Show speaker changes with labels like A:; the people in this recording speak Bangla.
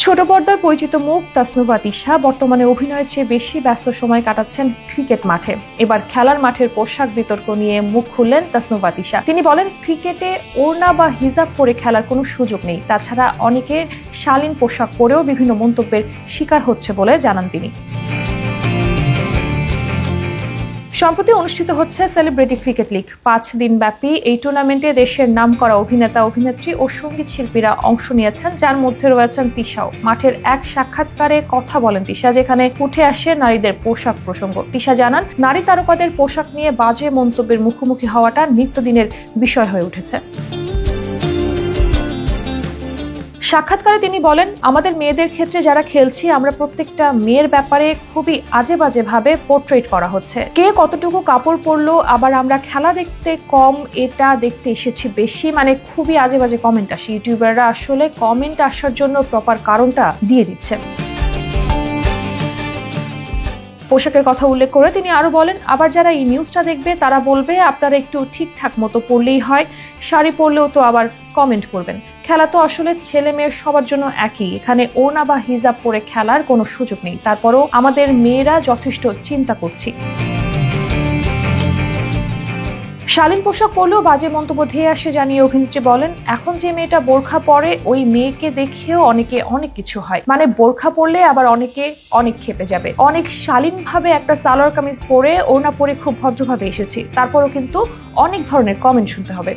A: ছোট পর্দার পরিচিত মুখ তাসনুভা তিশা বর্তমানে অভিনয়ের চেয়ে বেশি ব্যস্ত সময় কাটাচ্ছেন ক্রিকেট মাঠে। এবার খেলার মাঠের পোশাক বিতর্ক নিয়ে মুখ খুললেন তাসনুভা তিশা। তিনি বলেন, ক্রিকেটে ওড়না বা হিজাব পরে খেলার কোনো সুযোগ নেই। তাছাড়া অনেকে শালীন পোশাক পরেও বিভিন্ন মন্তব্যের শিকার হচ্ছে বলে জানান তিনি। সম্প্রতি অনুষ্ঠিত হচ্ছে সেলিব্রিটি ক্রিকেট লিগ। 5 দিন ব্যাপী এই টুর্নামেন্টে দেশের নামকরা অভিনেতা, অভিনেত্রী ও সঙ্গীত শিল্পীরা অংশ নিয়েছেন, যার মধ্যে রয়েছেন তিশাও। মাঠের এক সাক্ষাৎকারে কথা বলেন তিশা, যেখানে উঠে আসে নারীদের পোশাক প্রসঙ্গ। তিশা জানান, নারী তারকাদের পোশাক নিয়ে বাজে মন্তব্যের মুখোমুখি হওয়াটা নিত্যদিনের বিষয় হয়ে উঠেছে। সাক্ষাৎকারে তিনি বলেন, আমাদের মেয়েদের ক্ষেত্রে যারা খেলছি, আমরা প্রত্যেকটা মেয়ের ব্যাপারে খুবই আজে বাজে ভাবে পোর্ট্রেট করা হচ্ছে। কে কতটুকু কাপড় পরলো, আবার আমরা খেলা দেখতে কম, এটা দেখতে এসেছি বেশি, মানে খুবই আজে বাজে কমেন্ট আসে। ইউটিউবাররা আসলে কমেন্ট আসার জন্য প্রপার কারণটা দিয়ে দিচ্ছে। পোশাকের কথা উল্লেখ করে তিনি আরো বলেন, আবার যারা এই নিউজটা দেখবে তারা বলবে আপনারা একটু ঠিকঠাক মতো পড়লেই হয়, শাড়ি পরলেও তো আবার কমেন্ট করবেন। খেলা তো আসলে ছেলে মেয়ের সবার জন্য একই, এখানে ওড়না বা হিজাব পরে খেলার কোনো সুযোগ নেই। তারপরও আমাদের মেয়েরা যথেষ্ট চিন্তা করছি। শালীন পোশাক পরলেও বাজে মন্তব্য ধেয়ে আসে জানিয়ে অভিনেত্রী বলেন, এখন যে মেয়েটা বোরখা পরে ওই মেয়েকে দেখেও অনেকে অনেক কিছু হয়, মানে বোরখা পরলে আবার অনেকে অনেক ক্ষেপে যাবে। অনেক শালীন ভাবে একটা সালোয়ার কামিজ পরে ওড়না পরে খুব ভদ্রভাবে এসেছি, তারপরও কিন্তু অনেক ধরনের কমেন্ট শুনতে হবে।